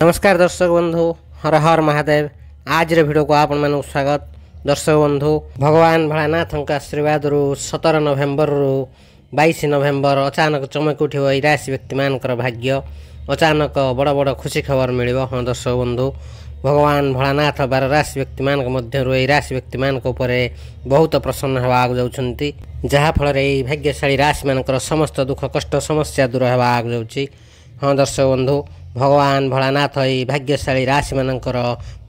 नमस्कार दर्शक बंधु, हर हर महादेव। आज भिडियो को आपण मानक स्वागत। दर्शक बंधु, भगवान भोलानाथ आशीर्वाद 17 नवेम्बर 22 नवेम्बर अचानक चमक उठिब ई राशि व्यक्ति मानकर भाग्य। अचानक बड़ बड़ खुशी खबर मिलिब। हाँ दर्शक बंधु, भगवान भोलानाथ 12 राशि व्यक्ति मान मध्य ई राशि व्यक्ति मान बहुत प्रसन्न होगा जाउछंती, जहा फल ई भाग्यशाली राशि मानकर समस्त दुख कष्ट समस्या दूर होगा जाउछि। हाँ दर्शक बंधु, भगवान भोलानाथ ई भाग्यशाली राशि मानकर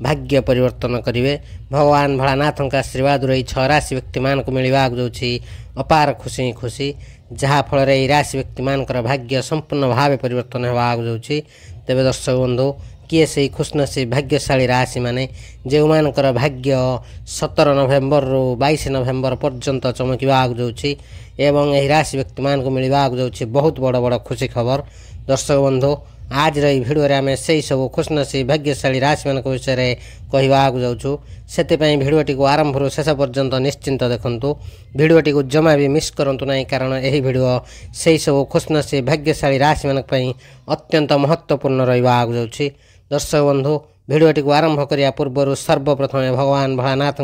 भाग्य परिवर्तन करिवे। भगवान भोलानाथ आशीर्वाद 6 राशि व्यक्ति मान को मिलवा जाउछि अपार खुशी खुशी, जहा फल ई राशि व्यक्ति मानकर भाग्य संपूर्ण भाव परिवर्तन होगा जाउछि। तेबे दर्शक बंधु, किए से खुशनसीब भाग्यशाली राशि माने जो मानकर भाग्य 17 नवेम्बर 22 नवेम्बर पर्यंत चमकवा जाउछि एवं यही राशि व्यक्ति मान को मिलवा जाउछि बहुत बड़ बड़ खुशी खबर। दर्शक बंधु, आज रही भिडियो आम से सब खुशनसीब भाग्यशाली राशि मान विषय कहवा जाऊँ, से भिडियोटी को आरंभ शेष पर्यंत निश्चिंत देखु। भिडियोटी को जमा भी मिस करूँ ना, कारण यही भिडियो से सब खुशनसीब भाग्यशाली राशि मान अत्यंत महत्वपूर्ण रहा जाऊँ। दर्शक बंधु, भिडियोटी को आरंभ करिया पूर्व सर्वप्रथम भगवान भोलानाथ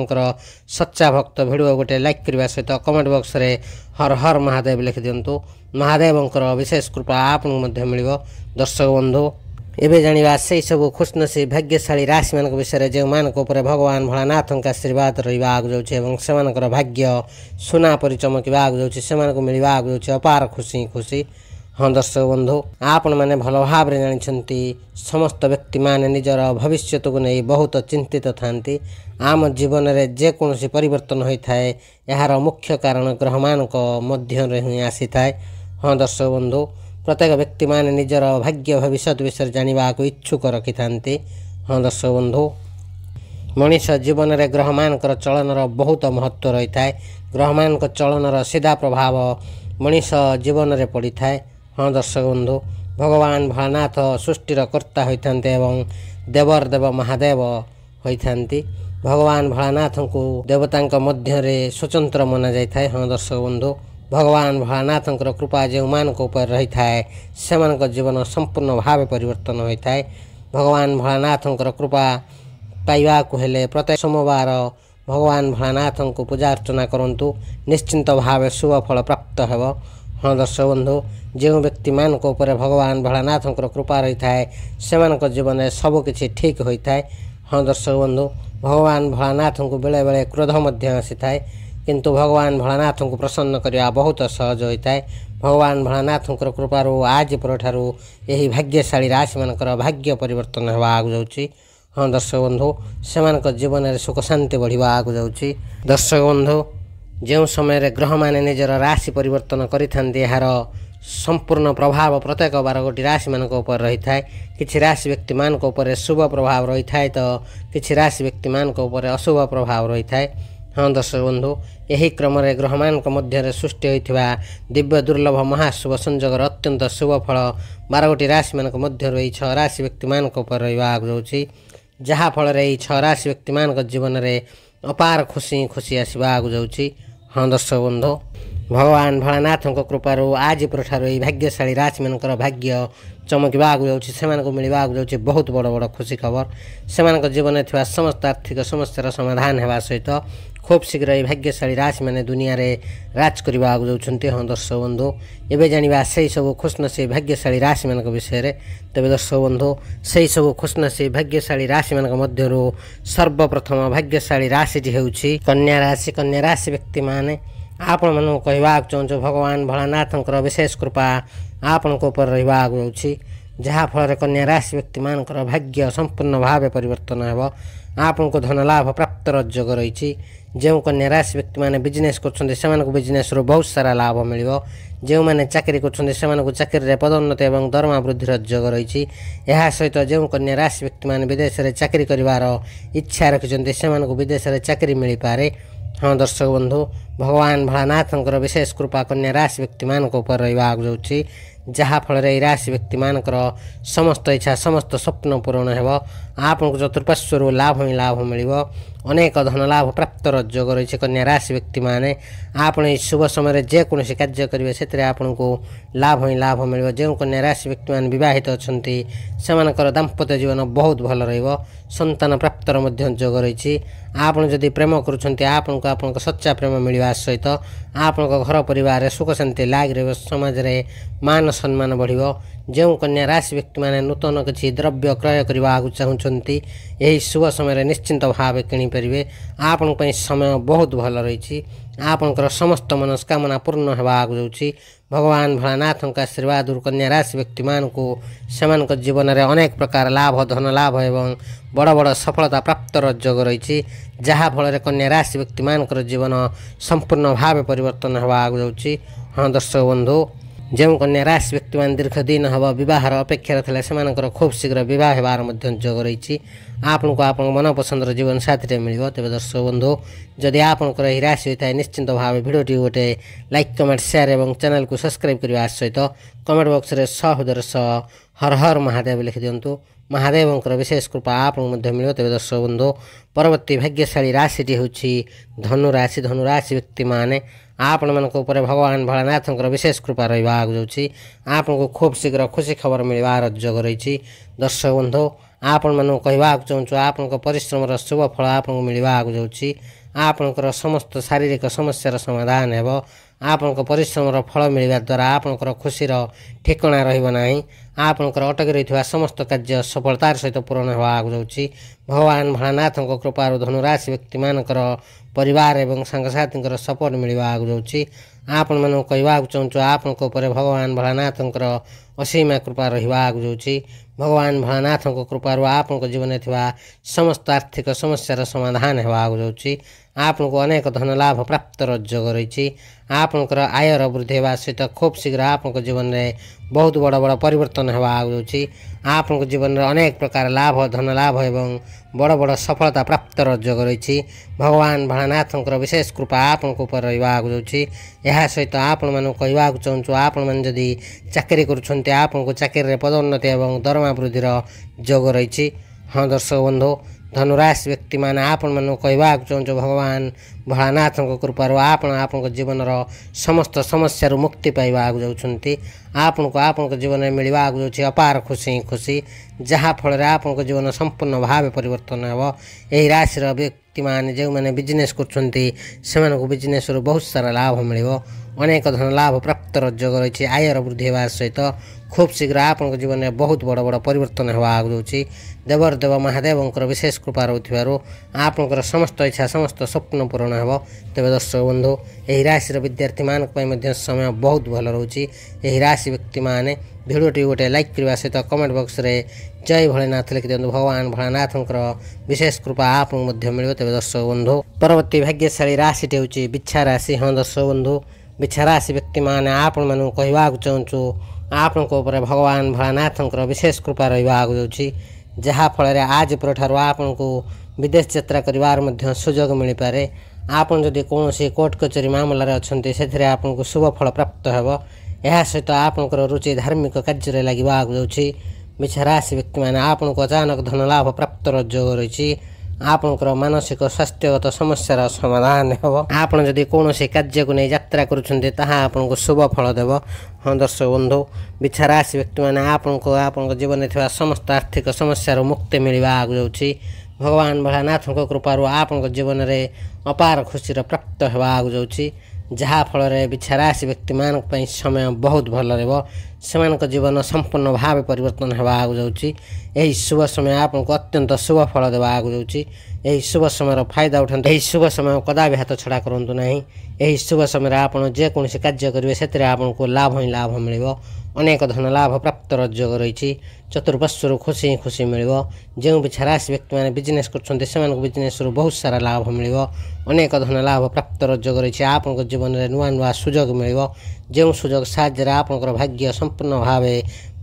सच्चा भक्त भिडियो गोटे लाइक करने सहित कमेंट बॉक्स रे हर हर महादेव लिखि दिंतु। महादेवंकर विशेष कृपा आप मिल। दर्शक बंधु, एबे जानिबा से सब खुशनसीब भाग्यशाली राशि मान विषय जो मान भगवान भोलानाथ आशीर्वाद रहा जाऊँ से भाग्य सुना परि चमकवा जाऊँ मिलवा जाऊँ अपार खुशी खुशी। हाँ दर्शक बंधु, आपण मैंने भल भाव जानते समस्त व्यक्ति माने निजर भविष्य को नहीं बहुत चिंतित थांती। आम जीवन में जेकोसी परिवर्तन होता है यार मुख्य कारण ग्रह मान मध्य ही आसी थाए। हाँ दर्शक बंधु, प्रत्येक व्यक्ति माने निजर भाग्य भविष्य विषय जानवा इच्छुक रखि थांती। हाँ दर्शक बंधु, मनीष जीवन में ग्रह मान चलनर बहुत महत्व रही है। ग्रह मान चलनर सीधा प्रभाव मनीष जीवन में पड़ी था। हाँ दर्शक बंधु, भगवान भोलानाथ सृष्टिर कर्ता होता एवं देवर देव महादेव होता। भगवान भोलानाथ को देवता मध्य स्वतंत्र मना जाए। हाँ दर्शक बंधु, भगवान भोलानाथ कृपा जो मान ऊपर रही है से जीवन संपूर्ण भाव परिवर्तन होता है। भगवान भोलानाथ कृपा पाइबा हेले प्रत्येक सोमवार भगवान भोलानाथ को पूजा अर्चना करंतु, निश्चिंत भाव शुभ फल प्राप्त हो। हाँ दर्शक बंधु, जो व्यक्ति मान ऊपर भगवान भोलानाथ कृपा रही है से जीवन में सबकि ठीक होता है। हाँ दर्शक बंधु, भगवान भोलानाथ को बेले बेले क्रोध मध्य आसी थाए, किंतु भगवान भोलानाथ को प्रसन्न करने बहुत सहज होता है। भगवान भोलानाथ कृपार आज पर यही भाग्यशाली राशि मानकर भाग्य परिवर्तन होगा जाऊँ। हाँ दर्शक बंधु, से जीवन में सुख शांति बढ़ा जाऊँ। दर्शक बंधु, जो समय ग्रह माने निजर राशि परिवर्तन करिथांती यार संपूर्ण प्रभाव प्रत्येक 12 राशि मान ऊपर रही है। किसी राशि व्यक्ति मान ऊपर शुभ प्रभाव रही है तो किसी राशि व्यक्ति मान ऊपर अशुभ प्रभाव रही है। हाँ दर्शक बंधु, यही क्रम ग्रह मान मध्य सृष्टि होता दिव्य दुर्लभ महाशुभ संजोगर अत्यंत शुभ फल 12 राशि मान मध्य 6 राशि व्यक्ति मान ऊपर रहा जाऊँ, जहा फल 6 राशि व्यक्ति मान जीवन में अपार खुशी खुशी आसवा जाऊँ। हाँ दर्शक बंधु, भगवान भोलानाथ कृपार आज पर भाग्यशाली राशि मानकर भाग्य चमकवा जाऊँ से मिलवा जाऊँ बहुत बड़ बड़ खुशी खबर। से जीवन में थी समस्त आर्थिक समस्यार समाधान होगा सहित खूब शीघ्र ये भाग्यशाली राशि मैंने दुनिया रे राज करवा जाऊँ। हाँ दर्शक बंधु, एवं जाना से सब खुशनसीब भाग्यशाली राशि मान विषय। तेज दर्शक बंधु, से सब खुशनसीब भाग्यशाली राशि मान मध्य सर्वप्रथम भाग्यशाली राशि हूँ कन्या राशि। कन्या राशि व्यक्ति माने आपण मन कहवा चाहूँ भगवान भोलानाथ विशेष कृपा आपण ऊपर रहा जाऊँ, जहा फल कन्या राशि व्यक्ति मान भाग्य संपूर्ण भाव परिवर्तन हो। आपन को धन लाभ प्राप्त योग रही। जो कन्या राशि व्यक्ति मैंने बिजनेस कर बिजनेस रो बहुत सारा लाभ मिल। जो मैंने चाकरी कर चाकरी पदोन्नति और दरमा वृद्धि योग रही। यह सहित जो कन्या राशि व्यक्ति मैंने विदेश में चाकरी कर इच्छा रखिंट से विदेश में चाकरी मिल पारे। हाँ दर्शक बंधु, भगवान भोलानाथ विशेष कृपा कन्या राशि व्यक्ति मान ऊपर रहा जाऊँ, जहा फल राशि व्यक्ति मानकर समस्त इच्छा समस्त स्वप्न पूरण हो। आपको चतुर्पार्श्वर लाभ ही लाभ मिल। ଅନେକ ଧନ ଲାଭ ପ୍ରାପ୍ତର ଯୋଗ ରହିଛି। କନ୍ୟା ରାଶି ବ୍ୟକ୍ତିମାନେ ଆପଣ ଏହି ଶୁଭ ସମୟରେ ଯେକୌଣସି କାର୍ଯ୍ୟ କରିବେ ସେଥିରେ ଆପଣଙ୍କୁ ଲାଭ ହିଁ ଲାଭ ମିଳିବ। ଯେଉଁ କନ୍ୟା ରାଶି ବ୍ୟକ୍ତିମାନେ ବିବାହିତ ଅଛନ୍ତି ସେମାନଙ୍କର ଦାମ୍ପତ୍ୟ ଜୀବନ ବହୁତ ଭଲ ରହିବ। ସନ୍ତାନ ପ୍ରାପ୍ତର ମଧ୍ୟ ଯୋଗ ରହିଛି। ଆପଣ ଯଦି ପ୍ରେମ କରୁଛନ୍ତି ଆପଣଙ୍କୁ ଆପଣଙ୍କ ସଚ୍ଚା ପ୍ରେମ ମିଳିବା ସହିତ ଆପଣଙ୍କ ଘର ପରିବାରରେ ସୁଖ ଶାନ୍ତି ଲାଗି ରହିବ। ସମାଜରେ ମାନ ସମ୍ମାନ ବଢ଼ିବ। ଯେଉଁ କନ୍ୟା ରାଶି ବ୍ୟକ୍ତିମାନେ ନୂତନ କିଛି ଦ୍ରବ୍ୟ କ୍ରୟ କରିବାକୁ ଚାହୁଁଛନ୍ତି ଏହି ଶୁଭ ସମୟରେ ନିଶ୍ଚିନ୍ତ ଭାବେ କିଣିପାରିବେ। ଆପଣଙ୍କ ପାଇଁ ସମୟ ବହୁତ ଭଲ ରହିଛି। ଆପଣଙ୍କର ସମସ୍ତ ମନସ୍କାମନା ପୂର୍ଣ୍ଣ ହେବାକୁ ଯାଉଛି। ଭଗବାନ ଭୋଳାନାଥଙ୍କ ଆଶୀର୍ବାଦରୁ କନ୍ୟା ରାଶି ବ୍ୟକ୍ତିମାନଙ୍କୁ ସେମାନଙ୍କ ଜୀବନରେ ଅନେକ ପ୍ରକାର ଲାଭ ଧନ ଲାଭ ଏବଂ ବଡ଼ ବଡ଼ ସଫଳତା ପ୍ରାପ୍ତର ଯୋଗ ରହିଛି। ଯାହାଫଳରେ କନ୍ୟା ରାଶି ବ୍ୟକ୍ତିମାନଙ୍କର ଜୀବନ ସମ୍ପୂର୍ଣ୍ଣ ଭାବେ ପରିବର୍ତ୍ତନ ହେବାକୁ ଯାଉଛି। ହଁ ଦର୍ଶକ ବନ୍ଧୁ, ଯେଉଁ କନ୍ୟା ରାଶି ବ୍ୟକ୍ତିମାନେ ଦୀର୍ଘ ଦିନ ହେବ ବିବାହର ଅପେକ୍ଷାରେ ଥିଲେ ସେମାନଙ୍କର ଖୁବ୍ ଶୀଘ୍ର ବିବାହ ହେବାର ମଧ୍ୟ ଯୋଗ ରହିଛି। ଆପଣଙ୍କୁ ଆପଣଙ୍କ ମନପସନ୍ଦର ଜୀବନସାଥୀରେ ମିଳିବ। ତେବେ ଦର୍ଶକ ବନ୍ଧୁ, ଯଦି ଆପଣଙ୍କର ଏହି ରାଶି ହୋଇଥାଏ ନିଶ୍ଚିନ୍ତ ଭାବେ ଭିଡ଼ିଓଟି ଗୋଟେ ଲାଇକ୍ କମେଣ୍ଟ ସେୟାର ଏବଂ ଚ୍ୟାନେଲକୁ ସବସ୍କ୍ରାଇବ୍ କରିବା ସହିତ କମେଣ୍ଟ ବକ୍ସରେ ହୃଦୟର ସହ ହର ହର ମହାଦେବ ଲେଖିଦିଅନ୍ତୁ। ମହାଦେବଙ୍କର ବିଶେଷ କୃପା ଆପଣଙ୍କୁ ମଧ୍ୟ ମିଳିବ। ତେବେ ଦର୍ଶକ ବନ୍ଧୁ, ପରବର୍ତ୍ତୀ ଭାଗ୍ୟଶାଳୀ ରାଶିଟି ହେଉଛି ଧନୁରାଶି। ଧନୁରାଶି ବ୍ୟକ୍ତିମାନେ ଆପଣମାନଙ୍କ ଉପରେ ଭଗବାନ ଭୋଳାନାଥଙ୍କର ବିଶେଷ କୃପା ରହିବାକୁ ଯାଉଛି। ଆପଣଙ୍କୁ ଖୁବ୍ ଶୀଘ୍ର ଖୁସି ଖବର ମିଳିବାର ଯୋଗ ରହିଛି। ଦର୍ଶକ ବନ୍ଧୁ, ଆପଣମାନଙ୍କୁ କହିବାକୁ ଚାହୁଁଛୁ ଆପଣଙ୍କ ପରିଶ୍ରମର ଶୁଭ ଫଳ ଆପଣଙ୍କୁ ମିଳିବାକୁ ଯାଉଛି। ଆପଣଙ୍କର ସମସ୍ତ ଶାରୀରିକ ସମସ୍ୟାର ସମାଧାନ ହେବ। ଆପଣଙ୍କ ପରିଶ୍ରମର ଫଳ ମିଳିବା ଦ୍ୱାରା ଆପଣଙ୍କର ଖୁସିର ଠିକଣା ରହିବ ନାହିଁ। ଆପଣଙ୍କର ଅଟକି ରହିଥିବା ସମସ୍ତ କାର୍ଯ୍ୟ ସଫଳତାର ସହିତ ପୂରଣ ହେବାକୁ ଯାଉଛି। ଭଗବାନ ଭୋଳାନାଥଙ୍କ କୃପାରୁ ଧନୁରାଶି ବ୍ୟକ୍ତିମାନଙ୍କର ପରିବାର ଏବଂ ସାଙ୍ଗସାଥୀଙ୍କର ସପୋର୍ଟ ମିଳିବାକୁ ଯାଉଛି। ଆପଣମାନଙ୍କୁ କହିବାକୁ ଚାହୁଁଛୁ ଆପଣଙ୍କ ଉପରେ ଭଗବାନ ଭୋଳାନାଥଙ୍କର ଅସୀମା କୃପା ରହିବାକୁ ଯାଉଛି। ଭଗବାନ ଭୋଳାନାଥଙ୍କ କୃପାରୁ ଆପଣଙ୍କ ଜୀବନରେ ଥିବା ସମସ୍ତ ଆର୍ଥିକ ସମସ୍ୟାର ସମାଧାନ ହେବାକୁ ଯାଉଛି। ଆପଣଙ୍କୁ ଅନେକ ଧନ ଲାଭ ପ୍ରାପ୍ତର ଯୋଗ ରହିଛି। ଆପଣଙ୍କର ଆୟର ବୃଦ୍ଧି ହେବା ସହିତ ଖୁବ୍ ଶୀଘ୍ର ଆପଣଙ୍କ ଜୀବନରେ ବହୁତ ବଡ଼ ବଡ଼ ପରିବର୍ତ୍ତନ ହେବାକୁ ଯାଉଛି। ଆପଣଙ୍କ ଜୀବନରେ ଅନେକ ପ୍ରକାର ଲାଭ ଧନ ଲାଭ ଏବଂ ବଡ଼ ବଡ଼ ସଫଳତା ପ୍ରାପ୍ତର ଯୋଗ ରହିଛି। ଭଗବାନ ଭୋଳାନାଥଙ୍କର ବିଶେଷ କୃପା ଆପଣଙ୍କ ଉପରେ ରହିବାକୁ ଯାଉଛି। ଏହା ସହିତ ଆପଣମାନଙ୍କୁ କହିବାକୁ ଚାହୁଁଛୁ ଆପଣମାନେ ଯଦି ଚାକିରି କରୁଛନ୍ତି ଆପଣଙ୍କୁ ଚାକିରିରେ ପଦୋନ୍ନତି ଏବଂ ଦରମା ବୃଦ୍ଧିର ଯୋଗ ରହିଛି। ହଁ ଦର୍ଶକ ବନ୍ଧୁ, ଧନୁରାଶି ବ୍ୟକ୍ତିମାନେ ଆପଣମାନଙ୍କୁ କହିବାକୁ ଚାହୁଁଛୁ ଭଗବାନ ଭୋଳାନାଥଙ୍କ କୃପାରୁ ଆପଣଙ୍କ ଜୀବନର ସମସ୍ତ ସମସ୍ୟାରୁ ମୁକ୍ତି ପାଇବାକୁ ଯାଉଛନ୍ତି। ଆପଣଙ୍କୁ ଆପଣଙ୍କ ଜୀବନରେ ମିଳିବାକୁ ଯାଉଛି ଅପାର ଖୁସି ଯାହାଫଳରେ ଆପଣଙ୍କ ଜୀବନ ସମ୍ପୂର୍ଣ୍ଣ ଭାବେ ପରିବର୍ତ୍ତନ ହେବ। ଏହି ରାଶିର ବ୍ୟକ୍ତିମାନେ ଯେଉଁମାନେ ବିଜନେସ୍ କରୁଛନ୍ତି ସେମାନଙ୍କୁ ବିଜନେସ୍ରୁ ବହୁତ ସାରା ଲାଭ ମିଳିବ। ଅନେକ ଧନ ଲାଭ ପ୍ରାପ୍ତର ଯୋଗ ରହିଛି। ଆୟର ବୃଦ୍ଧି ହେବା ସହିତ ଖୁବ୍ ଶୀଘ୍ର ଆପଣଙ୍କ ଜୀବନରେ ବହୁତ ବଡ଼ ବଡ଼ ପରିବର୍ତ୍ତନ ହେବାକୁ ଯାଉଛି। ଦେବର ଦେବ ମହାଦେବଙ୍କର ବିଶେଷ କୃପା ରହୁଥିବାରୁ ଆପଣଙ୍କର ସମସ୍ତ ଇଚ୍ଛା ସମସ୍ତ ସ୍ୱପ୍ନ ପୂରଣ ହେବ। ତେବେ ଦର୍ଶକ ବନ୍ଧୁ, ଏହି ରାଶିର ବିଦ୍ୟାର୍ଥୀମାନଙ୍କ ପାଇଁ ମଧ୍ୟ ସମୟ ବହୁତ ଭଲ ରହୁଛି। ଏହି ରାଶି ବ୍ୟକ୍ତିମାନେ ଭିଡ଼ିଓଟି ଗୋଟେ ଲାଇକ୍ କରିବା ସହିତ କମେଣ୍ଟ ବକ୍ସରେ ଜୟ ଭୋଳାନାଥ ଲେଖିଦିଅନ୍ତୁ। ଭଗବାନ ଭୋଳାନାଥଙ୍କର ବିଶେଷ କୃପା ଆପଣଙ୍କୁ ମଧ୍ୟ ମିଳିବ। ତେବେ ଦର୍ଶକ ବନ୍ଧୁ, ପରବର୍ତ୍ତୀ ଭାଗ୍ୟଶାଳୀ ରାଶିଟି ହେଉଛି ବିଛା ରାଶି। ହଁ ଦର୍ଶକ ବନ୍ଧୁ, ବିଛା ରାଶି ବ୍ୟକ୍ତିମାନେ ଆପଣମାନଙ୍କୁ କହିବାକୁ ଚାହୁଁଛୁ ଆପଣଙ୍କ ଉପରେ ଭଗବାନ ଭୋଳାନାଥଙ୍କର ବିଶେଷ କୃପା ରହିବାକୁ ଯାଉଛି। ଯାହାଫଳରେ ଆଜି ପରଠାରୁ ଆପଣଙ୍କୁ ବିଦେଶ ଯାତ୍ରା କରିବାର ମଧ୍ୟ ସୁଯୋଗ ମିଳିପାରେ। ଆପଣ ଯଦି କୌଣସି କୋର୍ଟ କଚେରୀ ମାମଲାରେ ଅଛନ୍ତି ସେଥିରେ ଆପଣଙ୍କୁ ଶୁଭ ଫଳ ପ୍ରାପ୍ତ ହେବ। ଏହା ସହିତ ଆପଣଙ୍କର ରୁଚି ଧାର୍ମିକ କାର୍ଯ୍ୟରେ ଲାଗିବାକୁ ଯାଉଛି। ବିଛା ରାଶି ବ୍ୟକ୍ତିମାନେ ଆପଣଙ୍କୁ ଅଚାନକ ଧନ ଲାଭ ପ୍ରାପ୍ତର ଯୋଗ ରହିଛି। ଆପଣଙ୍କର ମାନସିକ ସ୍ୱାସ୍ଥ୍ୟଗତ ସମସ୍ୟାର ସମାଧାନ ହେବ। ଆପଣ ଯଦି କୌଣସି କାର୍ଯ୍ୟକୁ ନେଇ ଯାତ୍ରା କରୁଛନ୍ତି ତାହା ଆପଣଙ୍କୁ ଶୁଭ ଫଳ ଦେବ। ହଁ ଦର୍ଶକ ବନ୍ଧୁ, ବିଛା ରାଶି ବ୍ୟକ୍ତିମାନେ ଆପଣଙ୍କ ଜୀବନରେ ଥିବା ସମସ୍ତ ଆର୍ଥିକ ସମସ୍ୟାରୁ ମୁକ୍ତି ମିଳିବାକୁ ଯାଉଛି। ଭଗବାନ ଭୋଳାନାଥଙ୍କ କୃପାରୁ ଆପଣଙ୍କ ଜୀବନରେ ଅପାର ଖୁସିର ପ୍ରାପ୍ତ ହେବାକୁ ଯାଉଛି। ଯାହାଫଳରେ ବିଛା ରାଶି ବ୍ୟକ୍ତିମାନଙ୍କ ପାଇଁ ସମୟ ବହୁତ ଭଲ ରହିବ। ସେମାନଙ୍କ ଜୀବନ ସମ୍ପୂର୍ଣ୍ଣ ଭାବେ ପରିବର୍ତ୍ତନ ହେବାକୁ ଯାଉଛି। ଏହି ଶୁଭ ସମୟ ଆପଣଙ୍କୁ ଅତ୍ୟନ୍ତ ଶୁଭ ଫଳ ଦେବାକୁ ଯାଉଛି। ଏହି ଶୁଭ ସମୟର ଫାଇଦା ଉଠାନ୍ତୁ। ଏହି ଶୁଭ ସମୟ କଦାପି ହାତ ଛଡ଼ା କରନ୍ତୁ ନାହିଁ। ଏହି ଶୁଭ ସମୟରେ ଆପଣ ଯେକୌଣସି କାର୍ଯ୍ୟ କରିବେ ସେଥିରେ ଆପଣଙ୍କୁ ଲାଭ ହିଁ ଲାଭ ମିଳିବ। ଅନେକ ଧନ ଲାଭ ପ୍ରାପ୍ତର ଯୋଗ ରହିଛି। ଚତୁଃପାର୍ଶ୍ୱରୁ ଖୁସି ମିଳିବ। ଯେଉଁ ବିଛା ରାଶି ବ୍ୟକ୍ତିମାନେ ବିଜନେସ୍ କରୁଛନ୍ତି ସେମାନଙ୍କୁ ବିଜନେସ୍ରୁ ବହୁତ ସାରା ଲାଭ ମିଳିବ। ଅନେକ ଧନ ଲାଭ ପ୍ରାପ୍ତର ଯୋଗ ରହିଛି। ଆପଣଙ୍କ ଜୀବନରେ ନୂଆ ନୂଆ ସୁଯୋଗ ମିଳିବ। ଯେଉଁ ସୁଯୋଗ ସାହାଯ୍ୟରେ ଆପଣଙ୍କର ଭାଗ୍ୟ ସମ୍ପୂର୍ଣ୍ଣ ଭାବେ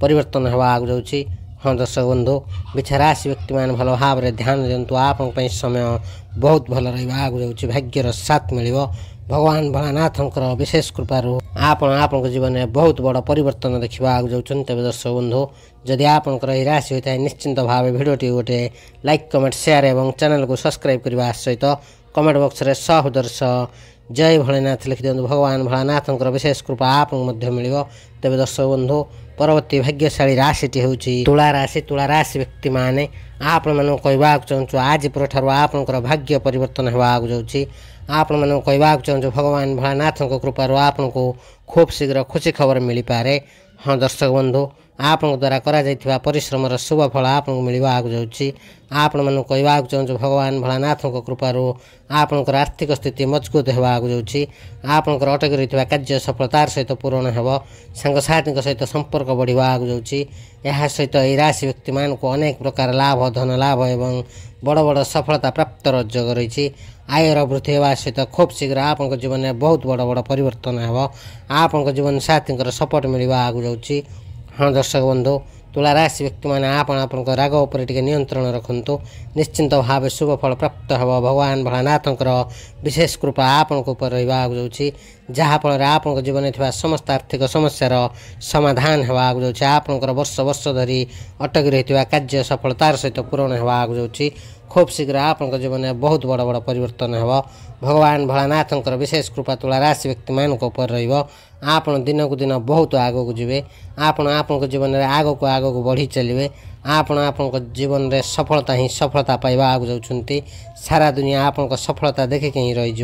ପରିବର୍ତ୍ତନ ହେବାକୁ ଯାଉଛି। ହଁ ଦର୍ଶକ ବନ୍ଧୁ, ବିଛା ରାଶି ବ୍ୟକ୍ତିମାନେ ଭଲ ଭାବରେ ଧ୍ୟାନ ଦିଅନ୍ତୁ। ଆପଣଙ୍କ ପାଇଁ ସମୟ ବହୁତ ଭଲ ରହିବାକୁ ଯାଉଛି। ଭାଗ୍ୟର ସାଥ ମିଳିବ। भगवान भोलानाथंकर विशेष कृपारू आपण जीवन में बहुत बड़ परिवर्तन देखा जाऊँ। तेज दर्शक बंधु जदि आपंकर यह राशि होता है निश्चिंत भाव भिडियोटी गोटे लाइक कमेंट शेयर और चैनल को सब्सक्राइब करने सहित कमेंट बॉक्स रे सहृदय जय भोलेनाथ लिखि दिंतु। भगवान भोलानाथंकर विशेष कृपा आपको मिल। तेज दर्शक बंधु परवर्ती भाग्यशाली राशिटी हूँ तुला राशि। तुला राशि व्यक्ति मैंने आपण मानू कहवा चाहूँ आज पर आपंकर भाग्य परिवर्तन होगा जाऊँगी। आपण मानू कहवा चाहूँ भगवान भोलानाथों कृपार आपको खूब शीघ्र खुशी खबर मिल पारे। हाँ दर्शक बंधु आप द्वारा करा परिश्रम शुभ फल आपको मिलवा जाऊँगी। आपण मानू कहवा चाहूँ भगवान भोलानाथों कृपार आपंकर आर्थिक स्थिति मजबूत होगा जाऊँगी। आपंकर अटकी रही कार्य सफलतार सहित पूरण हो। सांगसाथी सहित संपर्क बढ़ा जाऊँगी। यह सहित यह राशि व्यक्ति मान को अनेक प्रकार लाभ धन लाभ एवं बड़ बड़ सफलता प्राप्त योग रही। आयर वृद्धि होगा सहित खूब शीघ्र आप जीवन में बहुत बड़ बड़ परिवर्तन हो। आप जीवन साथी सपोर्ट मिलवा जाऊँगी। हाँ दर्शक बंधु तुला राशि व्यक्ति मैंने आप राग उपर टे नियंत्रण रखु निश्चिंत भाव शुभ फल प्राप्त हो। भगवान भोलानाथंकर विशेष कृपा आपको रहा जाऊँगी जहाँफल आप जीवन में समस्त आर्थिक समस्यार समाधान होगा जाऊँगी। आपंकर वर्ष वर्ष धरी अटकी रही कार्य सफलतार सहित पूरण होगा जाऊँगी। खूब शीघ्र आप जीवन में बहुत बड़ बड़ परिवर्तन हो। भगवान भोलानाथंकर विशेष कृपा तुला राशि व्यक्ति मान आप दिन को दिन बहुत आग को जी। आप जीवन में आग को बढ़ी चलिए। आप जीवन में सफलता ही सफलता पाइबा जाऊँगी। सारा दुनिया आप सफलता देखिक ही रही।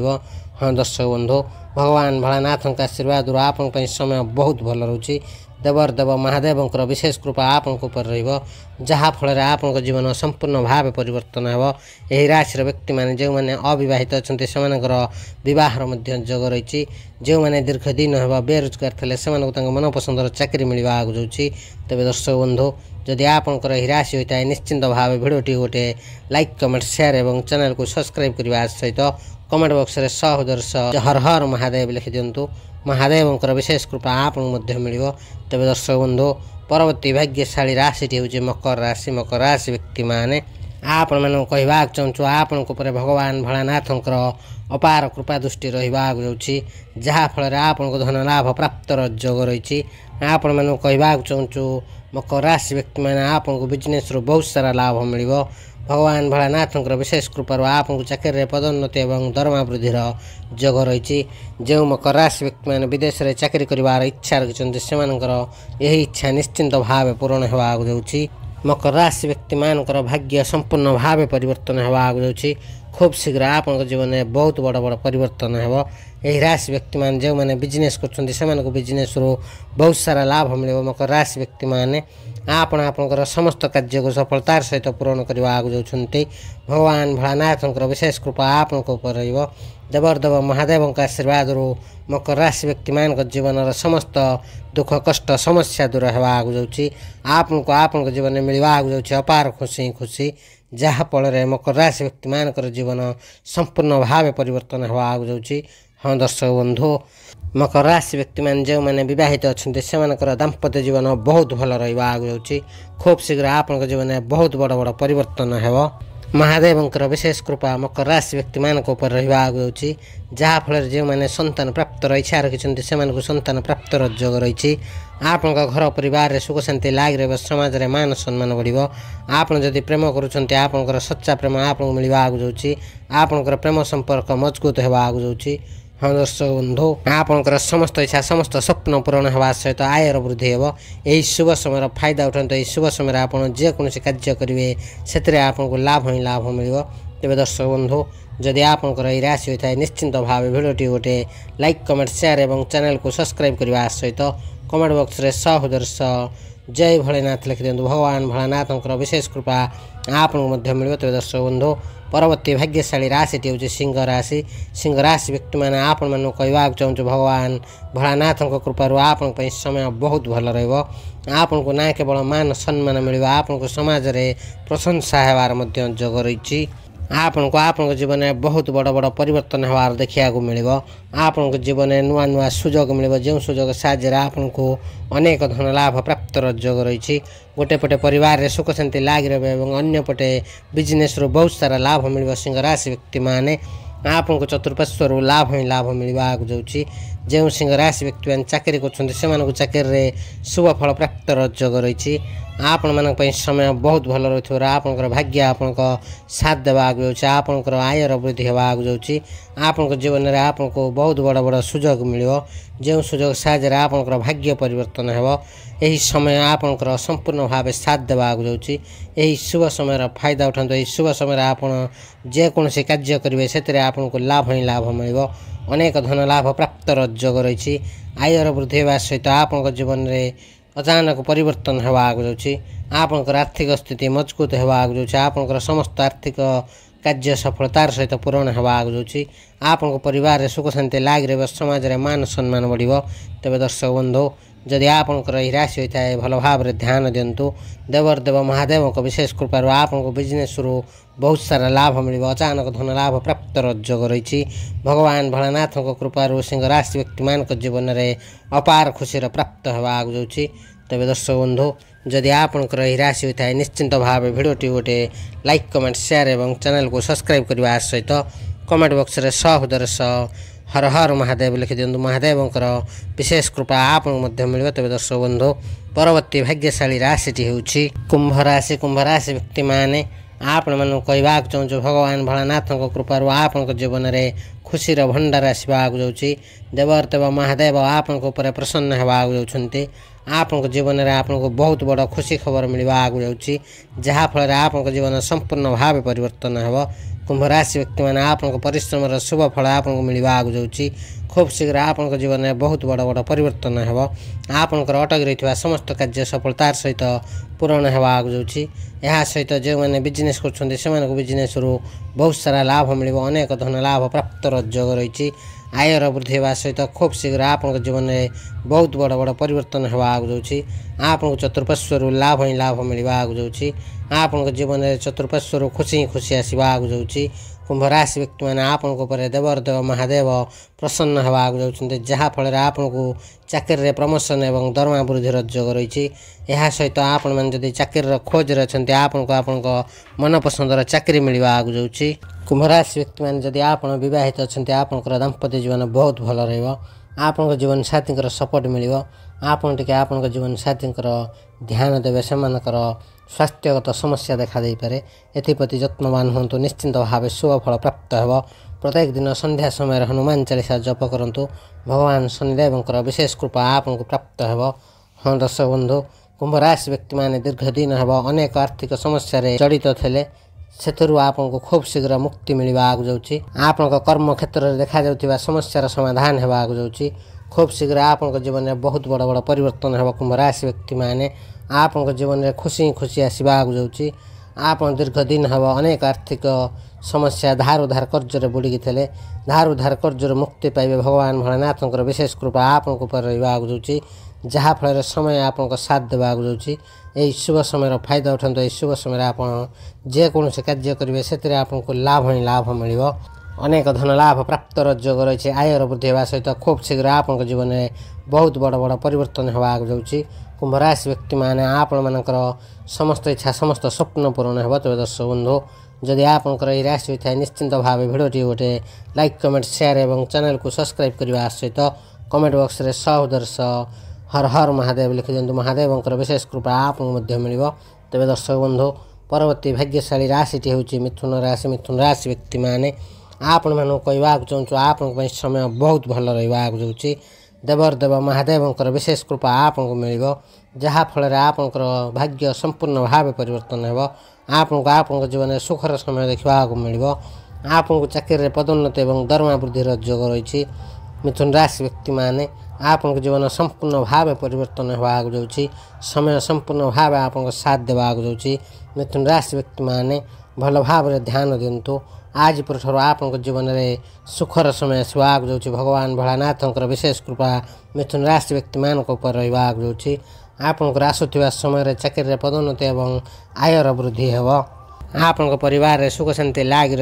हाँ दर्शक बंधु भगवान भोलानाथों आशीर्वाद आप समय बहुत भल रोचे। देवर देव महादेवंकर विशेष कृपा आपको जहाँफल आप जीवन संपूर्ण भाव परिवर्तन हो। यही राशि व्यक्ति मैंने जो मैंने अविवाहित अच्छा से बहर योग रही। जो मैंने दीर्घ दिन हो बेरोजगार थे से मनपसंदर चाकरी मिलवा जाऊँगी। तेज दर्शक बंधु जदि आपंकर यह राशि होता है निश्चिंत भाव भिडियोटी गोटे लाइक कमेंट शेयर और चैनल को सब्सक्राइब करने सहित कमेंट बॉक्स रे सहृदय हर हर महादेव लिखि दिंतु। महादेवंकर विशेष कृपा आपको मिल। तेज दर्शक बंधु परवर्ती भाग्यशाली राशिटी हूँ मकर राशि। मकर राशि व्यक्ति मैंने आपण मानू कहवा चाहूँ आपण भगवान भोलानाथंकर अपार कृपा दृष्टि रहा जाऊँगी जहाँफल आपको धन लाभ प्राप्त योग रही। आपण मानू कहवा चाहूँ मकर राशि व्यक्ति मैंने आपको बिजनेस बहुत सारा लाभ मिल। भगवान भोलानाथंकर विशेष कृपार आपको चाकरी पदोन्नति और दरमा वृद्धि योग रही। जो मकर राशि व्यक्ति मैंने विदेश में चाकरी कर इच्छा रखिंट से यही इच्छा निश्चिंत भाव पूरण होगा जाऊँगी। मकर राशि व्यक्ति मानकर भाग्य संपूर्ण भाव परिवर्तन होगा जाऊँगी। खूब शीघ्र आप जीवन में बहुत बड़ बड़ परिवर्तन हो। यही राशि व्यक्ति मैंने जो मैंने बिजनेस कर बिजनेस बहुत सारा लाभ मिल। मकर राशि व्यक्ति मैंने आपंकर समस्त कार्य को सफलतार सहित पूरण करने जाऊँगी। भगवान भोलानाथंकर विशेष कृपा आपको देवर देव महादेवों का आशीर्वाद मकर राशि व्यक्ति मान जीवन समस्त दुख कष्ट समस्या दूर होगा जाऊँगी। आपको जीवन में मिलवा जाऊँगी अपार खुशी खुशी जहाँफल मकर राशि व्यक्ति मानकर जीवन संपूर्ण भाव परिवर्तन होगा जाऊँगी। हाँ दर्शक बंधु मकर राशि व्यक्ति मैंने जो मैंने बहित अच्छा से दाम्पत्य जीवन बहुत भल रहा जाऊँगी। खूब शीघ्र आप जीवन में बहुत बड़ बड़ परिवर्तन हो। महादेवंकर विशेष कृपा मकर राशि व्यक्ति मान रहा जाऊँगी जहाँफल जो मैंने संतान प्राप्त इच्छा रखिंट से संतान प्राप्त योग रही। आप घर परिवार सुख शांति लाग रहा समाज में मान सम्मान बढ़। आप जदि प्रेम कर सच्चा प्रेम आपको मिलवा जाऊँगी। आपंकर प्रेम संपर्क मजबूत होगा जाऊँगी। हाँ दर्शक बंधु आपंकर समस्त इच्छा समस्त स्वप्न पूरण होगा सहित आयर वृद्धि हो। यही शुभ समय फायदा उठाते यही शुभ समय आप जेकोसी कार्य करेंगे से आपको लाभ ही लाभ मिल। तेज दर्शक बंधु जदि आपंकर यह राशि होता है निश्चिंत भाव भिडियोटी गोटे लाइक कमेंट शेयर और चैनल को सब्सक्राइब करने सहित कमेंट बॉक्स रे सहृदय जय भोलेनाथ लिखि दिंतु। भगवान भोलानाथंकर विशेष कृपा आपको मिल। तेज दर्शक बंधु परवर्ती भाग्यशाली राशिटी हूँ सिंह राशि। सिंह राशि व्यक्ति मैंने आपण मानू कहवा चाहूँ भगवान भोलानाथों कृपार आप समय बहुत भल रहा। ना केवल मान सम्मान मिल आपको समाज में प्रशंसा होवार योग रही। आपको जीवन में बहुत बड़ बड़ परिवर्तन होवार देखा मिल। आपको जीवन में नुआ नुआ सुजोग मिल जो सुजोग साहाय्य आपको अनेक धन लाभ प्राप्त योग रही। गोटे पटे परिवार में सुख शांति लाग रहा और अन्य पटे बिजनेस बहुत सारा लाभ मिल। सिंह राशि व्यक्ति मैंने आपको चतुर्पार्श्वर लाभ ही लाभ मिलवा जाऊँगी। जो सिंह राशि व्यक्ति मैंने चाकरी कर चाकरी शुभ फल प्राप्त योग रही। आपण मान समय बहुत भल रही आपंकर भाग्य आपण साथ देवा जाऊँगी। आपंकर आयर वृद्धि होगा जाऊँगी। आपण जीवन में आपको बहुत बड़ बड़ सुजोग मिल जो सुजोग साहाय्य आपंकर भाग्य परिवर्तन हो। यही समय आपंकर संपूर्ण भाव साथ देवा जाऊँगी। यही शुभ समय फायदा उठाते। यही शुभ समय आप जेकोसी कार्य करेंगे से आपको लाभ ही लाभ मिल अनेक धन लाभ प्राप्त योग रही। आयर वृद्धि होगा सहित आप जीवन में अचानक परिवर्तन होगा जाऊँगी। आपंकर आर्थिक स्थिति मजबूत होगा जाऊँगी। आपंकर समस्त आर्थिक कार्य सफलतार सहित पूरण होगा जाऊँगी। आपंक परिवार सुख शांति लाग रही। समाज में मान सम्मान बढ़। तेज दर्शक बंधु जदि आपंकर यह राशि होता है भल भाव में ध्यान दिंतु। देवर्देव महादेव को विशेष कृपा आपको बिजनेस रु बहुत सारा लाभ मिल। अचानक धन लाभ प्राप्त योग रही। भगवान भोलानाथ कृपा सिंह राशि व्यक्ति मान जीवन में अपार खुशी प्राप्त होगा जाऊँगी। तेज दर्शक बंधु जदि आपंकर यह राशि होता है निश्चिंत भाव भिडटी गोटे लाइक कमेंट शेयर और चैनल को सब्सक्राइब करने सहित कमेंट बॉक्स में हृदय हर हर महादेव लिखि दिंतु। महादेव विशेष कृपा आप मिल। तेज दर्शक बंधु परवर्ती भाग्यशाली राशि हूँ कुंभ राशि। कुंभ राशि व्यक्ति मैंने आपण मन कहवा चाहूँ भगवान भोलानाथ कृपा आप जीवन में खुशीर भंडार आसवा जाऊँगी। देवर्देव महादेव आप प्रसन्न होगा जाऊँगी। आप जीवन में आपको बहुत बड़ खुशी खबर मिलवा जाऊँगी। जहाँफल आप जीवन संपूर्ण भाव परिवर्तन हो। कुंभ राशि व्यक्ति मैंने आपको परिश्रम शुभ फल आपको मिलवा जाऊँगी। खूब शीघ्र आप जीवन में बहुत बड़ बड़ परिवर्तन हो। आपंकर अटक रही समस्त कार्य सफलतार सहित पूरण होगा जाऊँगी। यह सहित जो मैंने बिजनेस कर बिजनेस रु बहुत सारा लाभ मिल। अनेक धन लाभ प्राप्त योग रही। आयर वृद्धि होगा सहित खूब शीघ्र आप जीवन में बहुत बड़ बड़ परिवर्तन होगा जाऊँगी। आपको चतुर्पार्श्वर लाभ ही लाभ मिलवा जाऊँगी। आप जीवन में चतुर्पार्श्वर खुशी ही खुशी आसवा जाऊँगी। कुंभ राशि व्यक्ति मैंने आपको देवर्देव महादेव प्रसन्न होगा जाऊँगी। जहाँफल आपको चाकरी प्रमोशन एवं दरमा वृद्धि योग रही। यह सहित आप जदि चाकरी खोज रही आपको मनपसंदर चाकरी मिलवा जाऊँगी। कुंभ राशि व्यक्ति मैंने जदि आप बहित अच्छा आपंकर दाम्पत्य जीवन बहुत भल रप जीवन साथी सपोर्ट मिल। आप जीवन साथी ध्यान देवे से स्वास्थ्यगत समस्या देखा दे पारे। एप्रति यत्नवान हूँ। निश्चिंत भाव शुभ फल प्राप्त हो। प्रत्येक दिन संध्या समय हनुमान चालीसा जप करूँ। भगवान शनिदेव विशेष कृपा आपको प्राप्त हो। हाँ दर्शक बंधु कुंभ राशि व्यक्ति मैंने दीर्घ दिन हम अनेक आर्थिक समस्या जड़ित थे से आपको खूब शीघ्र मुक्ति मिलवा जाऊँगी। आप कर्म क्षेत्र में देखा जाउथिबा समस्यार समाधान होगा जाऊँगी। खूब शीघ्र आप जीवन में बहुत बड़ बड़ परिवर्तन हो। कुंभ राशि व्यक्ति मैंने आप जीवन में खुशी खुशी आसवा जाऊँगी। आप दीर्घ दिन हम अनेक आर्थिक समस्या धार उधार कर्जर बुड़ी थे धार उधार कर्जर मुक्ति पाइबे। भगवान भोलानाथ विशेष कृपा आप जाऊँगी। जहाँफल समय आपको साथ देवा जाऊँगी। यही शुभ समय फायदा उठाते। यही शुभ समय आप जेकोसी कार्य करेंगे से आपको लाभ ही लाभ मिल। अनेक धन लाभ प्राप्त योग रही। आयर वृद्धि होगा सहित खूब शीघ्र आप जीवन में बहुत बड़ बड़ परिवर्तन होगा जाऊँगी। कुंभ राशि व्यक्ति मैंने आप समस्त इच्छा समस्त स्वप्न पूरण हो। तेज दर्शक बंधु जदि आपंकर यह राशि होता है निश्चिंत भाव भिडटी गोटे लाइक कमेंट शेयर और चैनल को सब्सक्राइब करने सहित कमेंट बॉक्स में सहृदय हर हर महादेव लिखि दिंतु। महादेव विशेष कृपा आप मिल। तेज दर्शक बंधु परवर्ती भाग्यशाली राशि हूँ मिथुन राशि। मिथुन राशि व्यक्ति मैंने आपण मानक कहवाक चाहूँ आप समय बहुत भल रहा जाऊँगी। देवर्देव महादेव विशेष कृपा आपको मिल। जहाँफल आपंकर भाग्य संपूर्ण भाव परिवर्तन हो। आपको जीवन में सुखर समय देखा मिल। आपको चाकरी पदोन्नति और दरमा वृद्धि योग रही। मिथुन राशि व्यक्ति मैंने आपको जीवन संपूर्ण भाव परिवर्तन होगा जाऊँगी। समय संपूर्ण भाव आपको साथ देवा जाऊँगी। मिथुन राशि व्यक्ति मैंने भल भाव में ध्यान दिंतु। आज पर आपको जीवन में सुखर समय आसवा जाऊँगी। भगवान भोलानाथ विशेष कृपा मिथुन राशि व्यक्ति मान ऊपर रहा जाऊँगी। आपको आसुवा समय चाकरी पदोन्नति और आयर वृद्धि हो। आप परिवार सुख शांति लाग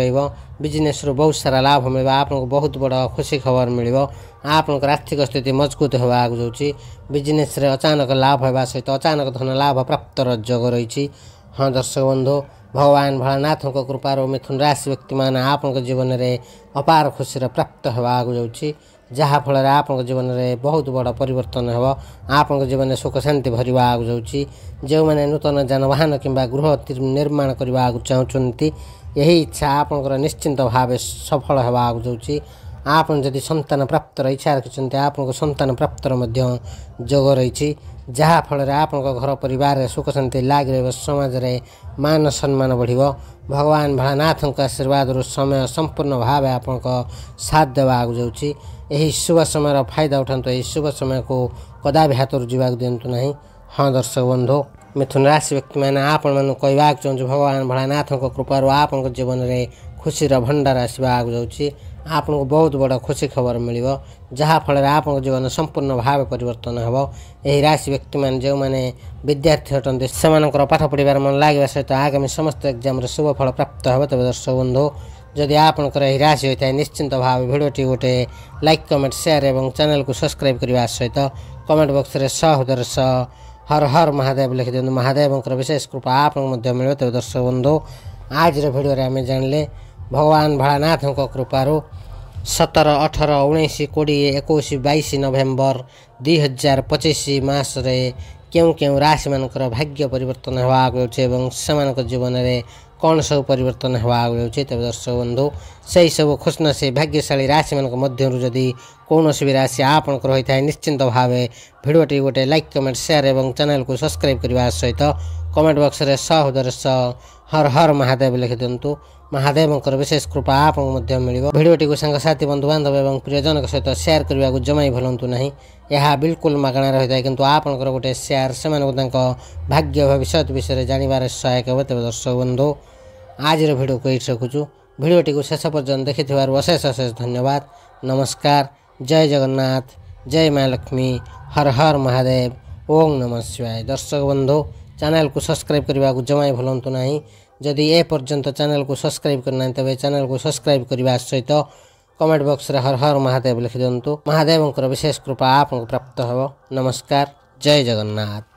बिजनेस रु बहुत सारा लाभ मिल। आपको बहुत बड़ खुशी खबर मिल। आप आर्थिक स्थिति मजबूत होगा जाऊँगी। बिजनेस अचानक लाभ होगा सहित अचानक धन लाभ प्राप्त योग रही। हाँ दर्शक बंधु भगवान भोलानाथଙ୍କ कृपाରୁ मिथुन राशि व्यक्ति मैंने आपण जीवन में अपार खुशी प्राप्त होगा जाऊँगी जहाँफल आपण जीवन में बहुत बड़ परिवर्तन हो आपण जीवन में सुख शांति भरवा जाऊँगी जो मैंने नूतन जानवाहन कि गृह निर्माण करने को चाहते यही इच्छा आपंकर निश्चिंत भाव सफल होगा जाऊँगी आपन जदि संतान प्राप्तर इच्छा रखिंट आपको संतान प्राप्तर जोग रही जहाँफल आपण घर परिवार सुख शांति लाग रही समाज में मान सम्मान बढ़ भगवान भोलानाथ आशीर्वाद समय संपूर्ण भाव आपण साथ देवा जाऊँगी यही शुभ समय फायदा उठातु यही शुभ समय को कदा भी हाथ जावाक दिंतु ना। हाँ दर्शक बंधु मिथुन राशि व्यक्ति मैंने आपण कहवाक चाहूँ भगवान भोलानाथ कृपार आपण जीवन में खुशीर भंडार आसवाक जाऊँगी आपन को बहुत बड़ा खुशी खबर मिल जहाँफल आप जीवन संपूर्ण भाव परिवर्तन हो यही राशि व्यक्ति मैंने जो मैंने विद्यार्थी अटंती से पाठ पढ़ार मन लगे सहित आगामी समस्त एग्जाम शुभ फल प्राप्त हो। तब दर्शक बंधु जदि आपंकर यही राशि होता है निश्चिंत भाव भिडियोटी गोटे लाइक कमेंट शेयर और चैनल को सब्सक्राइब करने सहित कमेंट बॉक्स में सहोदर हर हर महादेव लिखि दिखाँ महादेव विशेष कृपा आप मिले। तब दर्शक बंधु आज भिडियो आम जानिले भगवान भोलानाथ कृपारू 17, 18, 19, 20, 21, 22 नवेम्बर 2025 मासरे क्यों राशि मानकर भाग्य परिवर्तन होगा जीवन में कौन सब परिवर्तन होगा। तब दर्शक बंधु से सब खुशनसी भाग्यशाली राशि मान मध्य जदि कौन भी राशि आपंकर होता है निश्चिंत भाव भिडियोटी गोटे लाइक कमेंट शेयर और चैनल को सब्सक्राइब करने सहित कमेंट बॉक्स में सहोदर हर हर महादेव लिखि दिंतु महादेव विशेष कृपा आप मिल भिडियोटी को सांगसाथी बंधु बांधव और प्रियजन सहित शेयर करने को जमा भूलु ना। यह बिल्कुल मागणा रही है किंतु आपंकर गोटे शेयर से भाग्य भविष्य विषय जानवर सहायक हो। तब दर्शक बंधु आज भिडियो को ये रखुचु भिडियोटी को शेष पर्यटन देखि अशेष अशेष धन्यवाद। नमस्कार। जय जगन्नाथ जय माँ लक्ष्मी हर हर महादेव ओम नमः शिवाय। दर्शक बंधु चैनल को सब्सक्राइब करने को जमा भूलु ना जदि ए पर्यंत चैनल को सब्सक्राइब करना तेज चैनल को सब्सक्राइब करने सहित कमेंट बॉक्स में हर हर महादेव लिखि दिंतु महादेव विशेष कृपा आपको प्राप्त हो। नमस्कार। जय जगन्नाथ।